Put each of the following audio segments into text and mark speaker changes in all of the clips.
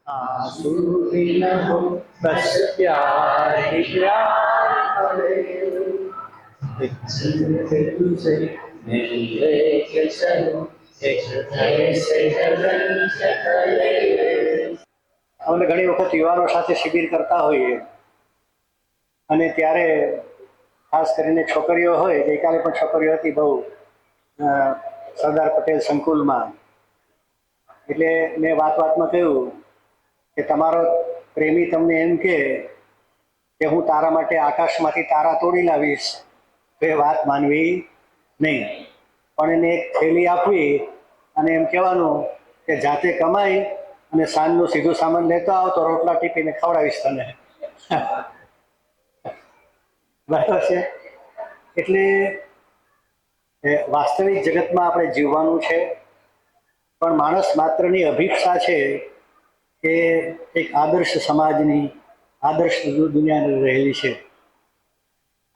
Speaker 1: आंसू भी न हो बस प्यार ही प्यार है तुझे मिलने के चलो एक ऐसे गगन से तले। અમે ઘણી વખત યુવાનો સાથે શિબિર કરતા હોઈએ અને ત્યારે ખાસ કરીને છોકરીઓ હોય, ગઈકાલે પણ છોકરીઓ હતી બહુ સરદાર પટેલ સંકુલમાં, એટલે મેં વાતમાં કહ્યું કે તમારો પ્રેમી તમને એમ કે હું તારા માટે આકાશમાંથી તારા તોડી લાવીશ, તો એ વાત માનવી નહીં, પણ એને એક થેલી આપવી અને એમ કહેવાનું કે જાતે કમાઈ અને સાંજનું સીધું સામાન લેતો આવ તો રોટલા ટીપીને ખવડાવીશ તને. બરાબર છે. એટલે વાસ્તવિક જગતમાં આપણે જીવવાનું છે, પણ માણસ માત્રની અભિપ્સા છે એ એક આદર્શ સમાજની, આદર્શ દુનિયાની રહેલી છે.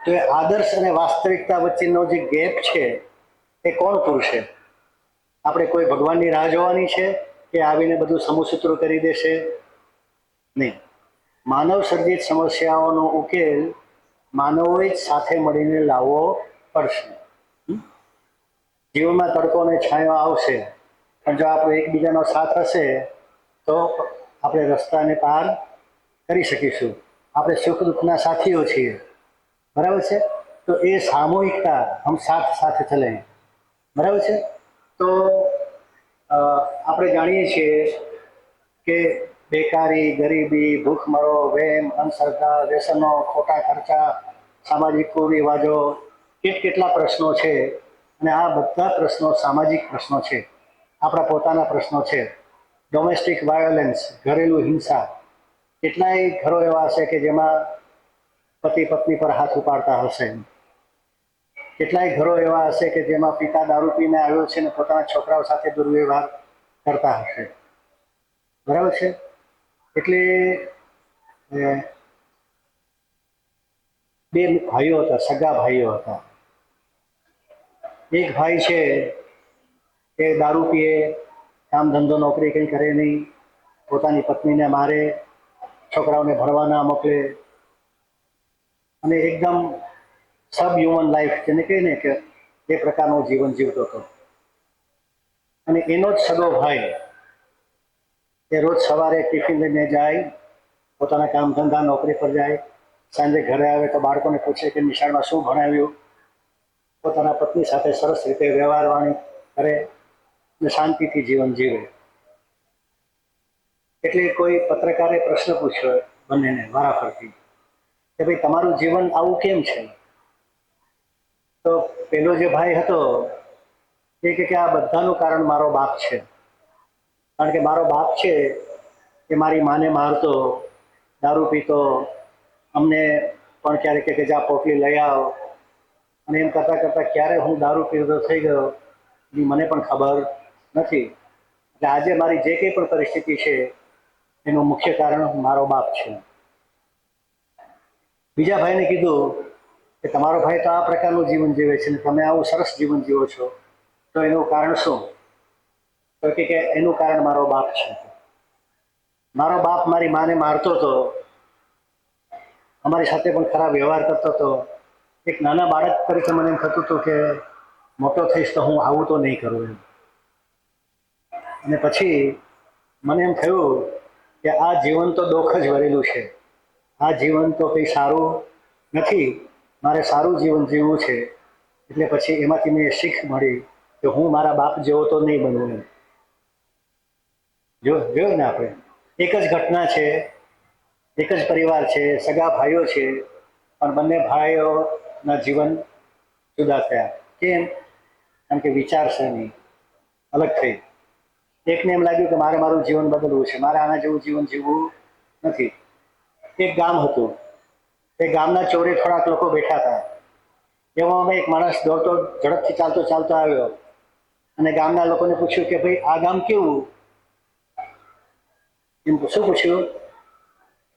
Speaker 1: તો એ આદર્શ અને વાસ્તવિકતા વચ્ચેનો જે ગેપ છે એ કોણ પૂરશે? આપણે કોઈ ભગવાનની રાહ જોવાની છે કે આવીને બધું સમૂહસૂત્રો કરી દેશે? નહીં. માનવ સર્જિત સમસ્યાઓનો ઉકેલ માનવોએ જ સાથે મળીને લાવવો પડશે. જીવનમાં તડકો અને છાંયો આવશે, પણ જો આપણે એકબીજાનો સાથ હશે તો આપણે રસ્તાને પાર કરી શકીશું. આપણે સુખ દુઃખના સાથીઓ છીએ, બરાબર છે. તો એ સામૂહિકતા હમ સાથ સાથે ચલે, બરાબર છે. તો આપણે જાણીએ છીએ કે બેકારી, ગરીબી, ભૂખમરો, વેમ, અંધશ્રદ્ધા, વ્યસનો, ખોટા ખર્ચા, સામાજિક કુરિવાજો, કેટલા પ્રશ્નો છે. અને આ બધા પ્રશ્નો સામાજિક પ્રશ્નો છે, આપણા પોતાના પ્રશ્નો છે. ડોમેસ્ટિક વાયોલન્સ, ઘરેલું હિંસા, કેટલાય ઘરો એવા હશે કે જેમાં પતિ પત્ની પર હાથ ઉપાડતા હશે. કેટલાય ઘરો એવા હશે કે જેમાં પિતા દારૂ પીને આવ્યો છે અને પોતાના છોકરાઓ સાથે દુર્વ્યવહાર કરતા હશે, બરાબર છે. એટલે બે ભાઈઓ હતા, સગા ભાઈઓ હતા. એક ભાઈ છે એ દારૂ પીએ, કામ ધંધો નોકરી કંઈ કરે નહીં, પોતાની પત્નીને મારે, છોકરાઓને ભણવા ના મોકલે, અને એકદમ સબ હ્યુમન લાઈફ જેને કહે ને કે એ પ્રકારનું જીવન જીવતો હતો. અને એનો જ સગો ભાઈ એ રોજ સવારે ટિફિન લઈને જાય, પોતાના કામ ધંધા નોકરી પર જાય, સાંજે ઘરે આવે તો બાળકોને પૂછે કે નિશાળમાં શું ભણાવ્યું, પોતાના પત્ની સાથે સરસ રીતે વ્યવહાર વાણી કરે અને શાંતિથી જીવન જીવે. એટલે કોઈ પત્રકારે પ્રશ્ન પૂછ્યો બંનેને વારાફરતી કે ભાઈ તમારું જીવન આવું કેમ છે? તો પેલો જે ભાઈ હતો એ કે આ બધાનું કારણ મારો બાપ છે. કારણ કે મારો બાપ છે એ મારી માને મારતો, દારૂ પીતો, અમને પણ ક્યારેક કે જા પોટલી લઈ આવ, અને એમ કરતાં કરતાં ક્યારે હું દારૂ પીતો થઈ ગયો એ મને પણ ખબર નથી. એટલે આજે મારી જે કંઈ પણ પરિસ્થિતિ છે એનું મુખ્ય કારણ મારો બાપ છે. બીજા ભાઈને કીધું કે તમારો ભાઈ તો આ પ્રકારનું જીવન જીવે છે ને તમે આવું સરસ જીવન જીવો છો, તો એનું કારણ શું? તો કે એનું કારણ મારો બાપ છે. મારો બાપ મારી માને મારતો હતો, અમારી સાથે પણ ખરાબ વ્યવહાર કરતો હતો. એક નાના બાળક તરીકે મને એમ થતું હતું કે મોટો થઈશ તો હું આવું તો નહીં કરું એમ. અને પછી મને એમ થયું કે આ જીવન તો દુઃખ જ ભરેલું છે, આ જીવન તો કંઈ સારું નથી, મારે સારું જીવન જીવવું છે. એટલે પછી એમાંથી મેં શીખ મળી કે હું મારા બાપ જેવો તો નહીં બનવું એમ. જોયું ને આપણે, એક જ ઘટના છે, એક જ પરિવાર છે, સગા ભાઈઓ છે, પણ બંને ભાઈઓના જીવન જુદા થયા. કેમ? કારણ કે વિચારસરણી અલગ થઈ. એકને એમ લાગ્યું કે મારે મારું જીવન બદલવું છે, મારે આના જેવું જીવન જીવવું નથી. એક ગામ હતું, એ ગામના ચોરે થોડાક લોકો બેઠા હતા. એવામાં એક માણસ દોડતો ઝડપથી ચાલતો ચાલતો આવ્યો અને ગામના લોકોને પૂછ્યું કે ભાઈ આ ગામ કેવું? એમ શું પૂછ્યું?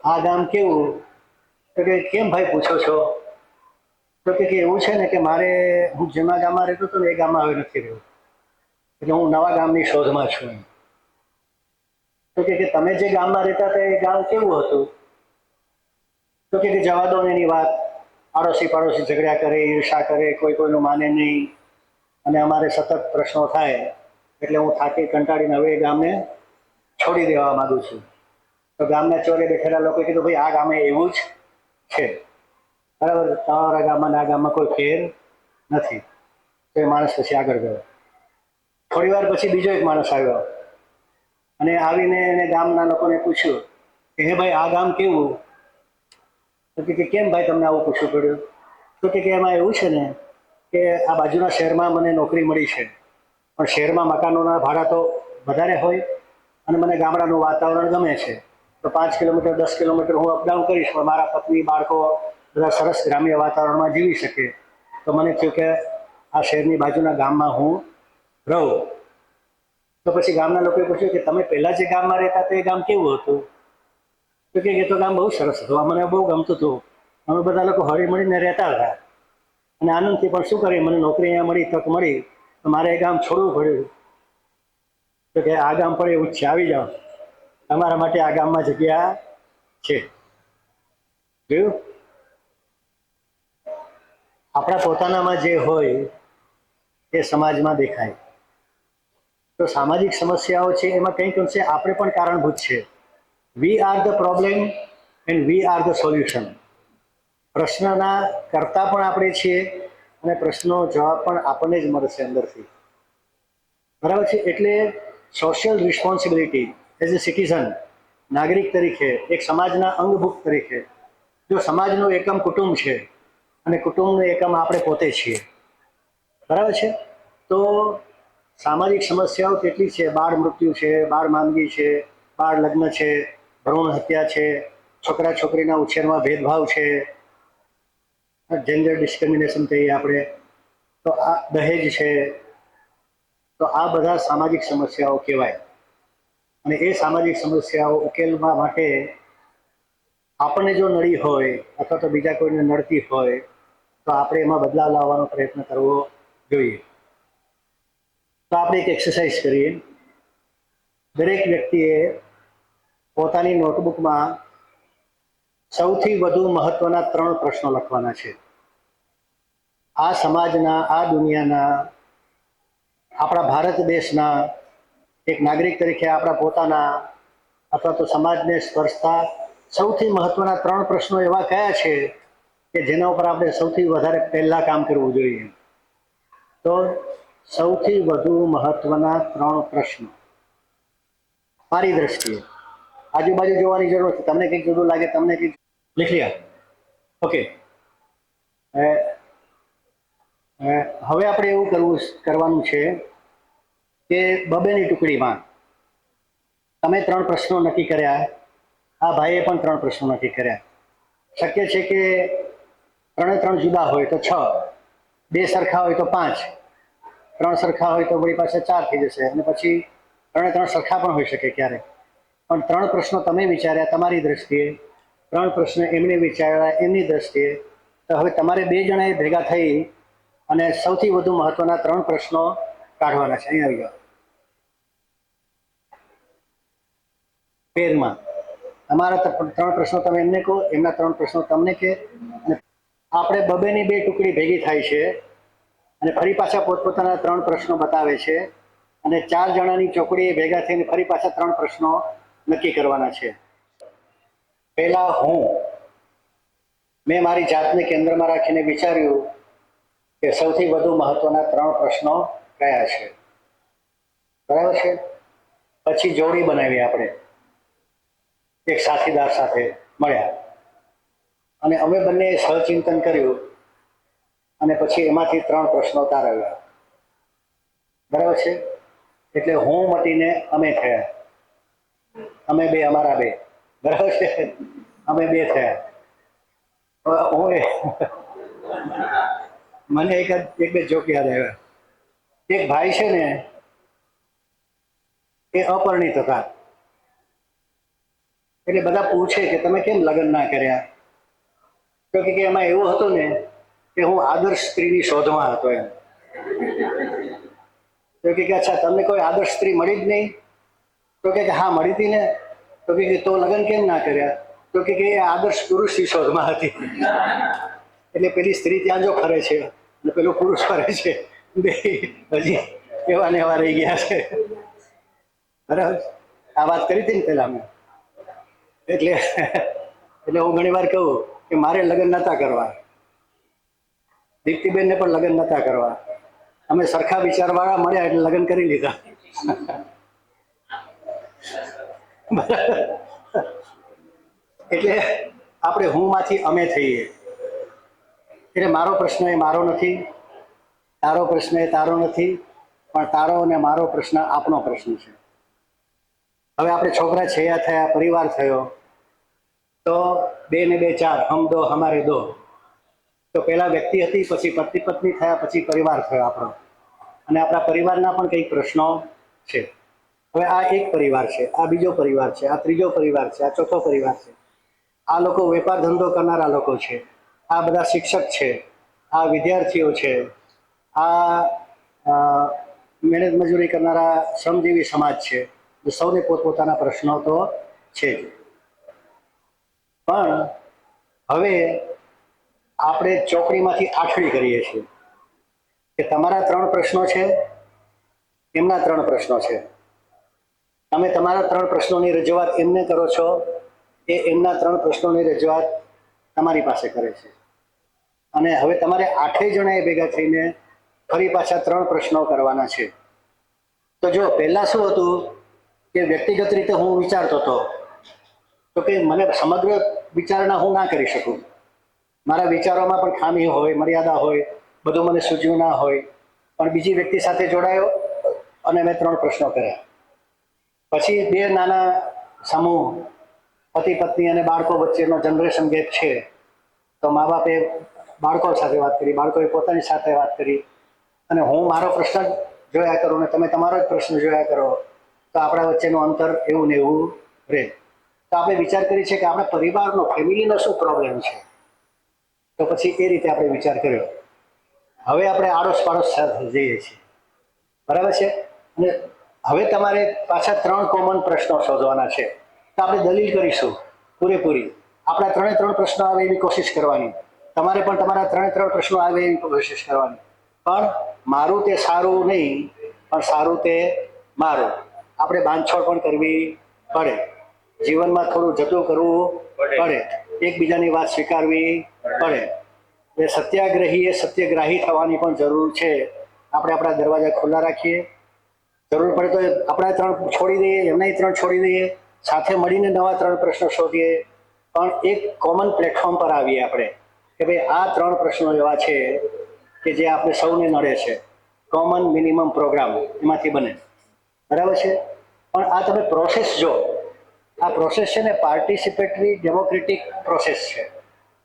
Speaker 1: આ ગામ કેવું? તો કે કેમ ભાઈ પૂછો છો? તો કે એવું છે ને કે મારે, હું જૂના ગામમાં રહેતો હતો ને એ ગામમાં હવે નથી રહ્યો, એટલે હું નવા ગામની શોધમાં છું. તો તો કે તમે જે ગામમાં રહેતા હતા એ ગામ કેવું હતું? તો કે જવા દો ને એની વાત. આડોશી પાડોશી ઝઘડ્યા કરે, ઈર્ષા કરે, કોઈ કોઈનું માને નહીં, અને અમારે સતત પ્રશ્નો થાય એટલે હું થાકી કંટાળીને હવે એ ગામને છોડી દેવા માંગુ છું. તો ગામના ચોરે બેઠેલા લોકોએ કીધું ભાઈ આ ગામે એવું જ છે, બરાબર, તમારા ગામમાં આ ગામમાં કોઈ ફેર નથી. તો એ માણસ પછી આગળ ગયો. થોડી વાર પછી બીજો એક માણસ આવ્યો અને આવીને એને ગામના લોકોને પૂછ્યું કે હે ભાઈ આ ગામ કેવું? તો કે કેમ ભાઈ તમને આવું પૂછવું પડ્યું? તો કે એમાં એવું છે ને કે આ બાજુના શહેરમાં મને નોકરી મળી છે, પણ શહેરમાં મકાનોના ભાડા તો વધારે હોય અને મને ગામડાનું વાતાવરણ ગમે છે. તો 5 કિલોમીટર 10 કિલોમીટર હું અપડાઉન કરીશ, પણ મારા પત્ની બાળકો બધા સરસ ગ્રામ્ય વાતાવરણમાં જીવી શકે. તો મને થયું કે આ શહેરની બાજુના ગામમાં હું રહું. તો પછી ગામના લોકોએ પૂછ્યું કે તમે પહેલા જે ગામમાં રહેતા તે ગામ કેવું હતું? તો કે એ તો ગામ બહુ સરસ હતું, મને બહુ ગમતું હતું, અમે બધા લોકો હળી મળીને રહેતા હતા અને આનંદથી. પણ શું કરીએ, મને નોકરી અહીંયા મળી, તક મળી, તો મારે એ ગામ છોડવું પડ્યું. તો કે આ ગામ પણ એવું જ છે, આવી જાઓ, તમારા માટે આ ગામમાં જગ્યા છે. જોયું? આપણા પોતાનામાં જે હોય એ સમાજમાં દેખાય. તો સામાજિક સમસ્યાઓ છે એમાં કંઈક અંશે આપણે પણ કારણભૂત છે. We are the problem and we are the solution. પ્રશ્નના કરતા પણ આપણે છીએ અને પ્રશ્નનો જવાબ પણ આપણને જ મળશે અંદરથી, બરાબર છે? એટલે social responsibility as a citizen, નાગરિક તરીકે, એક સમાજના અંગભૂત તરીકે, જો સમાજનું એકમ કુટુંબ છે અને કુટુંબનું એકમ આપણે પોતે છીએ, બરાબર છે? તો સામાજિક સમસ્યાઓ કેટલી છે? બાળ મૃત્યુ છે, બાળ માંદગી છે, બાળ લગ્ન છે, ભ્રૂણ હત્યા છે, છોકરા છોકરીના ઉછેરમાં ભેદભાવ છે, જેન્ડર ડિસ્ક્રિમિનેશન કહીએ આપણે, તો આ દહેજ છે. તો આ બધા સામાજિક સમસ્યાઓ કહેવાય. અને એ સામાજિક સમસ્યાઓ ઉકેલવા માટે આપણને જો નડી હોય અથવા તો બીજા કોઈને નડતી હોય તો આપણે એમાં બદલાવ લાવવાનો પ્રયત્ન કરવો જોઈએ. તો આપણે એક એક્સરસાઇઝ કરીએ. દરેક વ્યક્તિએ પોતાની નોટબુકમાં સૌથી વધુ મહત્વના 3 પ્રશ્નો લખવાના છે. આ સમાજના, આ દુનિયાના, આપણા ભારત દેશના એક નાગરિક તરીકે આપણા પોતાના અથવા તો સમાજને સ્પર્શતા સૌથી મહત્વના 3 પ્રશ્નો એવા કયા છે કે જેના ઉપર આપણે સૌથી વધારે પહેલા કામ કરવું જોઈએ? તો સૌથી વધુ મહત્વના 3 પ્રશ્નો મારી દ્રષ્ટિએ, આજુબાજુ જોવાની જરૂર નથી, તમને કંઈક જુદું લાગે, તમને કંઈક લીખ્યા. ઓકે, હવે આપણે એવું કરવાનું છે કે બબેની ટુકડીમાં તમે 3 પ્રશ્નો નક્કી કર્યા, આ ભાઈએ પણ 3 પ્રશ્નો નક્કી કર્યા. શક્ય છે કે 3 જુદા હોય તો 6, 2 સરખા હોય તો 5, 3 સરખા હોય તો વળી પાસે 4 થઈ જશે, અને પછી 3 સરખા પણ હોઈ શકે ક્યારેક. પણ 3 પ્રશ્નો તમે વિચાર્યા તમારી દ્રષ્ટિએ, 3 પ્રશ્નો એમને વિચાર્યા એમની દ્રષ્ટિએ. તો હવે તમારે 2 જણાએ ભેગા થઈ અને સૌથી વધુ મહત્વના 3 પ્રશ્નો કાઢવાના છે. અહીં આવી જાઓ. પેરમાં તમારા 3 પ્રશ્નો તમે એમને કહો, એમના 3 પ્રશ્નો તમને કહે, અને આપણે બબેની 2 ટુકડી ભેગી થાય છે અને ફરી પાછા પોતપોતાના 3 પ્રશ્નો બતાવે છે, અને 4 જણાની ચોકડીએ ભેગા થઈને ફરી પાછા 3 પ્રશ્નો નક્કી કરવાના છે. પહેલા મેં મારી જાતને કેન્દ્રમાં રાખીને વિચાર્યું કે સૌથી વધુ મહત્વના 3 પ્રશ્નો કયા છે, બરાબર છે? પછી જોડી બનાવી, આપણે એક સાથીદાર સાથે મળ્યા અને અમે બંને સહચિંતન કર્યું અને પછી એમાંથી 3 પ્રશ્નો તારવ્યા, બરાબર છે? એટલે હું મટીને અમે થયા, અમે 2 અમારા 2, બરાબર છે? અમે 2 થયા. મને એક 2 જોક યાદ આવ્યા. એક ભાઈ છે ને એ અપરિણિત હતા, એટલે બધા પૂછે કે તમે કેમ લગ્ન ના કર્યા? તો કે એમાં એવું હતું ને કે હું આદર્શ સ્ત્રીની શોધમાં હતો એમ. તો કે અચ્છા, તમને કોઈ આદર્શ સ્ત્રી મળી જ નહીં? તો કે હા મળી હતી ને. તો કે તો લગ્ન કેમ ના કર્યા? તો કે એ આદર્શ પુરુષની શોધમાં હતી. એટલે પેલી સ્ત્રી ત્યાં જો ફરે છે અને પેલો પુરુષ ફરે છે, બે હજી એવા ને એવા રહી ગયા છે. બરાબર, આ વાત કરી હતી ને પેલા મેં. એટલે એટલે હું ઘણી વાર કહું કે મારે લગ્ન નતા કરવા, દીપ્તિબેનને પણ લગ્ન નતા કરવા, અમે સરખા વિચારવાળા મળ્યા એટલે લગ્ન કરી લીધા. એટલે આપણે હું માંથી અમે થઈએ. એટલે મારો પ્રશ્ન એ મારો નથી, તારો પ્રશ્ન એ તારો નથી, પણ તારો અને મારો પ્રશ્ન આપણો પ્રશ્ન છે. હવે આપણે છોકરા છયા થયા, પરિવાર થયો, તો 2 ને 2 4, હમ દો હમારે દો. તો પેલા વ્યક્તિ હતી, પછી પતિ પત્ની થયા, પછી પરિવાર થયો આપણો, અને આપણા પરિવારના પણ કંઈક પ્રશ્નો છે. હવે આ એક પરિવાર છે, આ બીજો પરિવાર છે, આ ત્રીજો પરિવાર છે, આ ચોથો પરિવાર છે. આ લોકો વેપાર ધંધો કરનારા લોકો છે, આ બધા શિક્ષક છે, આ વિદ્યાર્થીઓ છે, આ મહેનત મજૂરી કરનારા શ્રમજીવી સમાજ છે. સૌને પોતપોતાના પ્રશ્નો તો છે જ. પણ હવે આપણે ચોકડીમાંથી આઠડી કરીએ છીએ કે તમારા 3 પ્રશ્નો છે, એમના 3 પ્રશ્નો છે. તમે તમારા 3 પ્રશ્નોની રજૂઆત એમને કરો છો, એ એમના 3 પ્રશ્નોની રજૂઆત તમારી પાસે કરે છે. અને હવે તમારે 8 જણાએ ભેગા થઈને ફરી પાછા 3 પ્રશ્નો કરવાના છે. તો જો પહેલા શું હતું કે વ્યક્તિગત રીતે હું વિચારતો હતો તો કે મને સમગ્ર વિચારણા હું ના કરી શકું, મારા વિચારોમાં પણ ખામી હોય, મર્યાદા હોય, બધું મને સૂઝ્યું ના હોય. પણ બીજી વ્યક્તિ સાથે જોડાયો અને મેં 3 પ્રશ્નો કર્યા. પછી 2 નાના સમૂહ, પતિ પત્ની અને બાળકો વચ્ચેનો જનરેશન ગેપ છે, તો મા બાપે બાળકો સાથે વાત કરી, બાળકોએ પોતાની સાથે વાત કરી, અને હું મારો પ્રશ્ન જોયા કરું ને તમે તમારો જ પ્રશ્ન જોયા કરો, તો આપણા વચ્ચેનું અંતર એવું ને એવું રહે. તો આપણે વિચાર કરીએ છીએ કે આપણા પરિવારનો, ફેમિલીનો શું પ્રોબ્લેમ છે. તો પછી એ રીતે આપણે વિચાર કર્યો. હવે આપણે આડોશ પાડોશ સાથે જઈએ છીએ, બરાબર છે. અને હવે તમારે પાછા 3 કોમન પ્રશ્નો શોધવાના છે. તો આપણે દલીલ કરીશું પૂરેપૂરી, આપણા 3 પ્રશ્નો આવે એવી કોશિશ કરવાની, તમારે પણ તમારા 3 પ્રશ્નો આવે એવી કોશિશ કરવાની. પણ મારું તે સારું નહીં, પણ સારું તે મારું. આપણે બાંધછોડ પણ કરવી પડે, જીવનમાં થોડું જતું કરવું પડે, એકબીજાની વાત સ્વીકારવી પડે. એ સત્યાગ્રહી એ સત્યગ્રાહી થવાની પણ જરૂર છે. આપણે આપણા દરવાજા ખુલ્લા રાખીએ, જરૂર પડે તો આપણા 3 છોડી દઈએ, એમના 3 છોડી દઈએ, સાથે મળીને નવા 3 પ્રશ્નો શોધીએ. પણ એક કોમન પ્લેટફોર્મ પર આવીએ આપણે કે ભાઈ આ 3 પ્રશ્નો એવા છે કે જે આપણે સૌને નડે છે. કોમન મિનિમમ પ્રોગ્રામ એમાંથી બને, બરાબર છે. પણ આ તમે પ્રોસેસ જો, આ પ્રોસેસ છે ને પાર્ટિસિપેટરી ડેમોક્રેટિક પ્રોસેસ છે.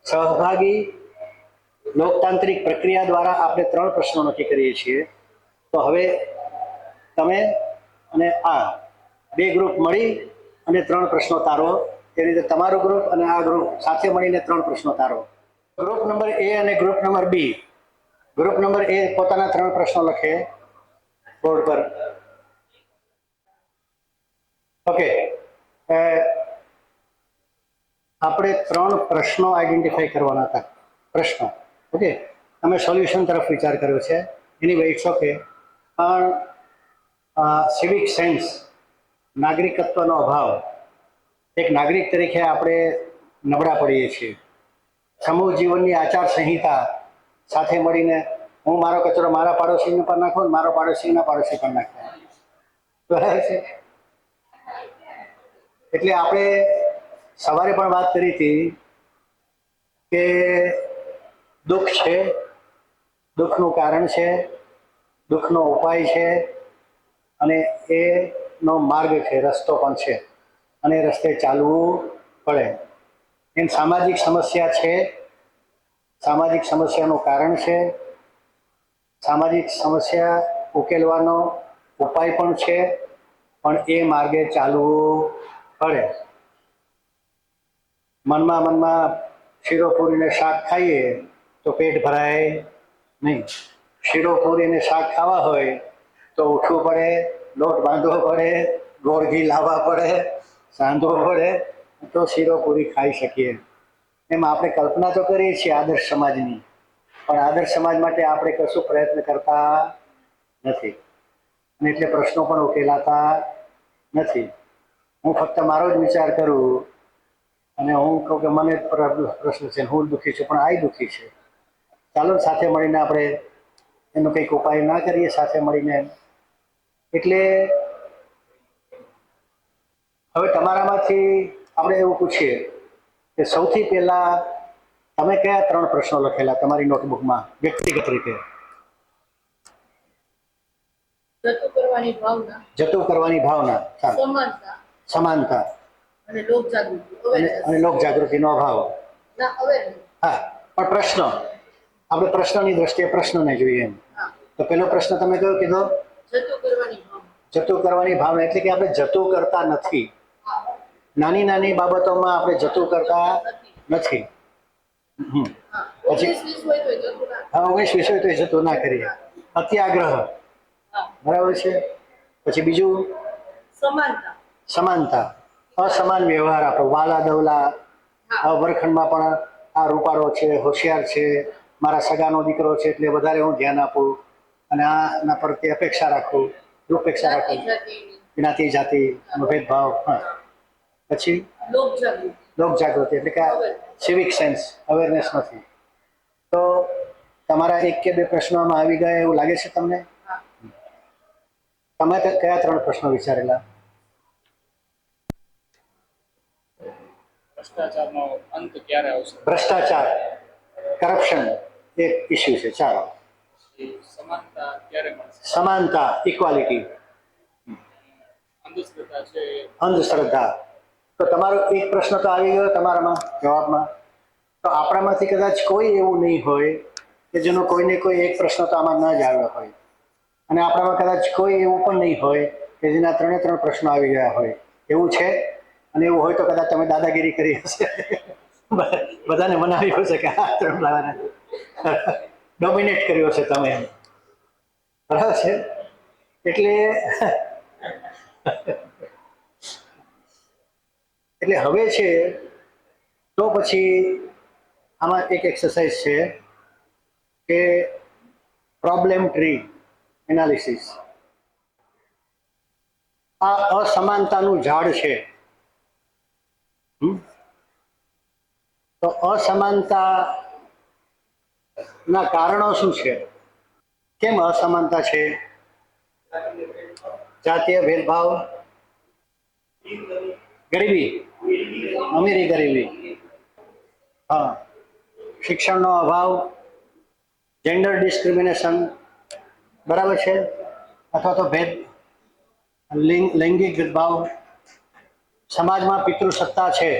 Speaker 1: સહભાગી લોકતાંત્રિક પ્રક્રિયા દ્વારા આપણે 3 પ્રશ્નો નક્કી કરીએ છીએ. તો હવે તમે અને આ 2 ગ્રુપ મળી અને 3 પ્રશ્નો તારો, એ રીતે તમારું ગ્રુપ અને આ ગ્રુપ સાથે મળીને 3 પ્રશ્નો તારો. ગ્રુપ નંબર એ અને group number B. Group number A પોતાના 3 પ્રશ્નો લખે બોર્ડ પર. ઓકે, આપણે 3 પ્રશ્નો આઈડેન્ટિફાઈ કરવાના હતા. પ્રશ્નો, ઓકે. તમે સોલ્યુશન તરફ વિચાર કર્યો છે, એની વે ઇટ્સ ઓકે. પણ સિવિક સેન્સ, નાગરિકત્વનો અભાવ, એક નાગરિક તરીકે આપણે નબળા પડીએ છીએ. સમૂહ જીવનની આચાર સંહિતા સાથે મળીને હું મારો કચરો મારા પાડોશીને પર નાખું, મારો પાડોશીના પાડોશી પર નાખે, બરાબર છે. એટલે આપણે સવારે પણ વાત કરી હતી કે દુઃખ છે, દુઃખનું કારણ છે, દુઃખનો ઉપાય છે, અને એનો માર્ગ છે, રસ્તો પણ છે, અને રસ્તે ચાલવું પડે. એમ સામાજિક સમસ્યા છે, સામાજિક સમસ્યાનું કારણ છે, સામાજિક સમસ્યા ઉકેલવાનો ઉપાય પણ છે, પણ એ માર્ગે ચાલવું પડે. મનમાં શીરો પૂરીને શાક ખાઈએ તો પેટ ભરાય નહીં. શીરો પૂરીને શાક ખાવા હોય તો ઉઠવું પડે, લોટ બાંધવો પડે, ગોળ ઘી લાવવા પડે, સાંધવો પડે, તો શીરો પૂરી ખાઈ શકીએ. એમ આપણે કલ્પના તો કરીએ છીએ આદર્શ સમાજની, પણ આદર્શ સમાજ માટે આપણે કશું પ્રયત્ન કરતા નથી અને એટલે પ્રશ્નો પણ ઉકેલાતા નથી. હું ફક્ત મારો જ વિચાર કરું અને હું કહું કે મને પ્રશ્ન છે, હું દુઃખી છું, પણ આ દુઃખી છે. ચાલો સાથે મળીને આપણે એનો કંઈક ઉપાય ના કરીએ સાથે મળીને. એટલે હવે તમારામાંથી આપણે એવું પૂછીએ કે સૌથી પહેલા તમે કયા 3 પ્રશ્નો લખેલા તમારી નોટબુકમાં વ્યક્તિગત રીતે? જતું કરવાની ભાવના, સમાનતા અને લોક જાગૃતિનો અભાવ. હા, પણ પ્રશ્ન આપણે પ્રશ્નની દ્રષ્ટિએ પ્રશ્નને જોઈએ. એમ તો પેલો પ્રશ્ન તમે કયો કીધો? જતું કરવાની ભાવના, એટલે કે આપણે જતું કરતા નથી. નાની નાની બાબતોમાં આપણે જતું કરતા નથી. પછી 19-20 હોય તો જતું ના કરીએ. અત્યાગ્રહ, બરાબર છે. પછી બીજું સમાનતા, અસમાન વ્યવહાર આપણો, વાલા દવલા, વર્ગખંડમાં પણ આ રૂપાળો છે, હોશિયાર છે, મારા સગાનો દીકરો છે એટલે વધારે હું ધ્યાન આપું અને આના પ્રત્યે અપેક્ષા રાખું, દુપેક્ષા રાખું, જ્ઞાતિ જાતિનો ભેદભાવ. હા, પછી લોક જાગૃતિ એટલે કે સિવિક સેન્સ, અવેરનેસ નથી. તો તમારા 1 કે 2 પ્રશ્નોમાં આવી ગયા એવું લાગે છે તમને? તમે કયા 3 પ્રશ્નો વિચારેલા?
Speaker 2: ભ્રષ્ટાચારનો અંત ક્યારે આવશે?
Speaker 1: ભ્રષ્ટાચાર, કરપ્શન એક ઇસ્યુ છે. ચાલો,
Speaker 2: સમાનતા ક્યારે મળશે?
Speaker 1: સમાનતા, ઇક્વાલિટી.
Speaker 2: અંધશ્રદ્ધા છે.
Speaker 1: અંધશ્રદ્ધા. તો તમારો 1 પ્રશ્ન તો આવી ગયો તમારામાં જવાબમાં. તો આપણામાંથી કદાચ કોઈ એવું નહીં હોય કે જેનો કોઈને કોઈ 1 પ્રશ્ન તો આમાં ન જ આવ્યો હોય, અને આપણામાં કદાચ કોઈ એવું પણ નહીં હોય કે જેના 3 પ્રશ્નો આવી ગયા હોય. એવું છે? અને એવું હોય તો કદાચ તમે દાદાગીરી કરી હશે, બધાને મનાવ્યું હશે કે આ 3 લાવવાના, ડોમિનેટ કર્યો છે તમે, બરાબર છે. એટલે હવે છે તો પછી આમાં એક એક્સરસાઇઝ છે કે પ્રોબ્લેમ ટ્રી એનાલિસિસ. આ અસમાનતાનું ઝાડ છે. તો અસમાનતા ના કારણો શું છે? કેમ અસમાનતા છે? જાતીય ભેદભાવ, ગરીબી, અમીરી ગરીબી, હા, શિક્ષણનો અભાવ, જેન્ડર ડિસ્ક્રિમિનેશન, બરાબર છે, અથવા તો લૈંગિક ભેદભાવ, સમાજમાં પિતૃસત્તા છે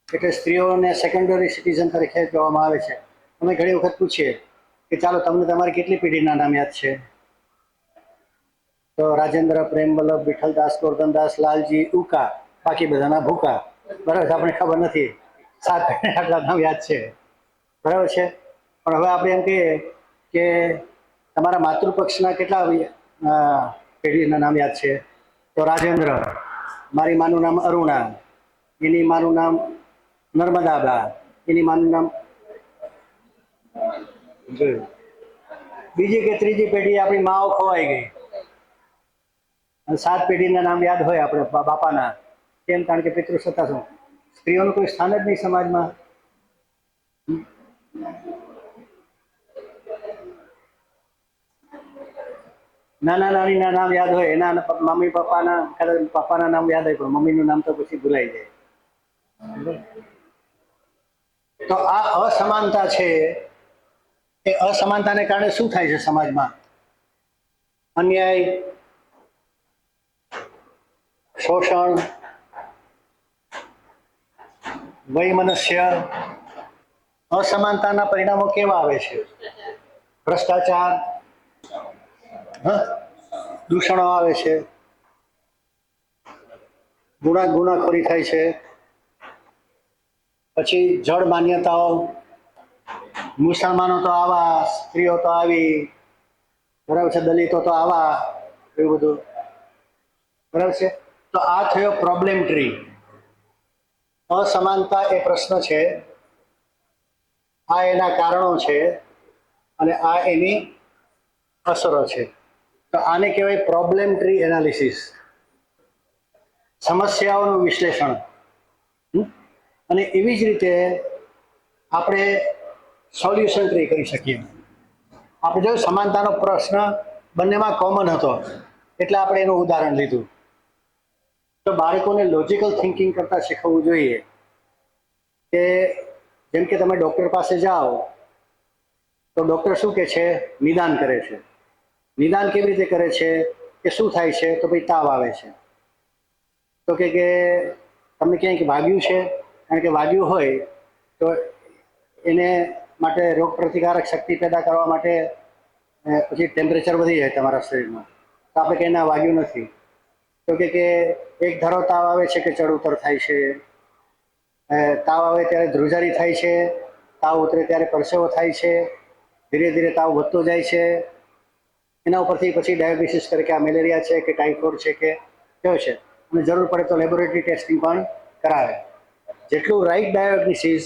Speaker 1: એટલે સ્ત્રીઓને સેકન્ડરી સિટીઝન તરીકે કહેવામાં આવે છે. અમે ઘણી વખત પૂછીએ કે ચાલો તમને તમારી કેટલી પેઢીના નામ યાદ છે? તો રાજેન્દ્ર, પ્રેમ વલ્લભ, વિઠ્ઠલદાસ, ગોરધનદાસ, લાલજી, ઉકા, બાકી બધાના ભૂકા. બરાબર, આપણે ખબર નથી, 7 આટલા નામ યાદ છે, બરાબર છે. પણ હવે આપણે એમ કહીએ કે તમારા માતૃપક્ષના કેટલા પેઢીના નામ યાદ છે? તો રાજેન્દ્ર, મારી માનું નામ અરુણા, એની માનું નામ નર્મદાબા, એની માનું નામ, બીજી કે ત્રીજી પેઢી આપણી માઓ ખોવાઈ ગઈ અને 7 પેઢીના નામ યાદ હોય આપણે બાપાના. કેમ? કારણ કે પિતૃસત્તા શું, સ્ત્રીઓનું કોઈ સ્થાન જ નહીં સમાજમાં. નાના નાનીના નામ યાદ હોય, એના મમ્મી પપ્પાના નામ યાદ હોય, પણ મમ્મીનું નામ તો પછી ભૂલાઈ જાય. તો આ અસમાનતા છે. એ અસમાનતાને કારણે શું થાય છે સમાજમાં? અન્યાય, શોષણ, વૈમનસ્ય. અસમાનતાના પરિણામો કેવા આવે છે? ભ્રષ્ટાચાર, દૂષણો આવે છે, ગુનાખોરી થાય છે, પછી જળ માન્યતાઓ, મુસલમાનો તો આવા, સ્ત્રીઓ તો આવી, બરાબર છે, દલિતો તો આવા, એવું બધું. બરાબર છે. તો આ થયો પ્રોબ્લેમ ટ્રી. અસમાનતા એ પ્રશ્ન છે, આ એના કારણો છે અને આ એની અસરો છે. તો આને કહેવાય પ્રોબ્લેમ ટ્રી એનાલિસિસ, સમસ્યાઓનું વિશ્લેષણ. અને એવી જ રીતે આપણે સોલ્યુશન ટ્રી કરી શકીએ. આપણે જોયું સમાનતાનો પ્રશ્ન બંનેમાં કોમન હતો એટલે આપણે એનું ઉદાહરણ લીધું. તો બાળકોને લોજિકલ થિંકિંગ કરતાં શીખવવું જોઈએ કે જેમ કે તમે ડૉક્ટર પાસે જાઓ તો ડૉક્ટર શું કહે છે? નિદાન કરે છે. નિદાન કેવી રીતે કરે છે કે શું થાય છે? તો ભાઈ તાવ આવે છે. તો કે તમને ક્યાંક વાગ્યું છે? કારણ કે વાગ્યું હોય તો એને માટે રોગ પ્રતિકારક શક્તિ પેદા કરવા માટે પછી ટેમ્પરેચર વધી જાય તમારા શરીરમાં. તો આપણે કંઈ ના વાગ્યું નથી. તો કે એક ધારો તાવ આવે છે કે ચડ ઉતર થાય છે, તાવ આવે ત્યારે ધ્રુજારી થાય છે, તાવ ઉતરે ત્યારે પરસેવો થાય છે, ધીરે ધીરે તાવ વધતો જાય છે. એના ઉપરથી પછી ડાયાગ્નોસિસ કરે કે આ મેલેરિયા છે કે ટાઇફોઇડ છે કે કયો છે, અને જરૂર પડે તો લેબોરેટરી ટેસ્ટિંગ પણ કરાવે. જેટલું રાઈટ ડાયાગ્નોસિસ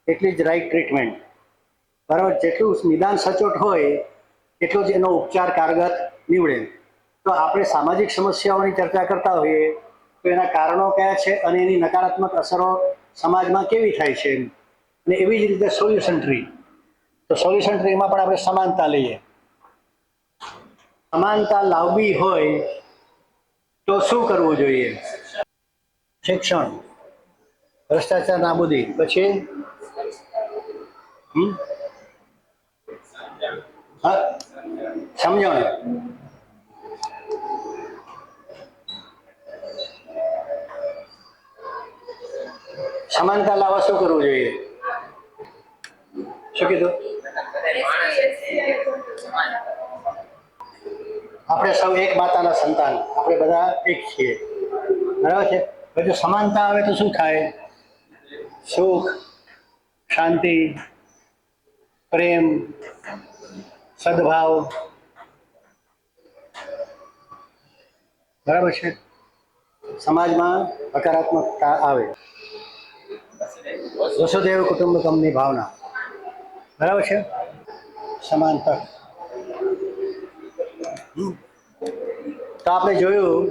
Speaker 1: એટલી જ રાઈટ ટ્રીટમેન્ટ. બરાબર. જેટલું નિદાન સચોટ હોય એટલો જ એનો ઉપચાર કારગર નીવડે. તો આપણે સામાજિક સમસ્યાઓની ચર્ચા કરતા હોઈએ તો એના કારણો કયા છે અને એની નકારાત્મક અસરો સમાજમાં કેવી થાય છે, અને એવી જ રીતે સોલ્યુશન ટ્રી. તો સોલ્યુશન ટ્રીમાં પણ આપણે સમાનતા લઈએ. સમાનતા લાવવી હોય તો શું કરવું જોઈએ? શિક્ષણ, ભ્રષ્ટાચાર નાબૂદી, પછી સમજણ. સમાનતા લાવવા શું કરવું જોઈએ? શું કીધું? આપણે સૌ એક માતાના સંતાન, આપણે બધા એક છીએ. બરાબર છે. જો સમાનતા આવે તો શું થાય? સુખ, શાંતિ, પ્રેમ, સદભાવ. બરાબર છે. સમાજમાં હકારાત્મકતા આવે. વસુદેવ કુટુંબકમની ભાવના. બરાબર છે. સમાન તક. તો આપણે જોયું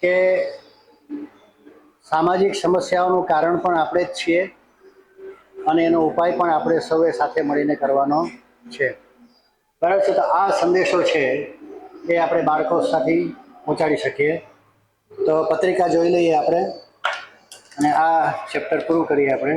Speaker 1: કે સામાજિક સમસ્યાઓનું કારણ પણ આપણે જ છીએ અને એનો ઉપાય પણ આપણે સૌએ સાથે મળીને કરવાનો છે. બરાબર છે. તો આ સંદેશો છે એ આપણે બાળકો સાથે પહોંચાડી શકીએ. તો પત્રિકા જોઈ લઈએ આપણે અને આ ચેપ્ટર પૂરું કરીએ આપણે.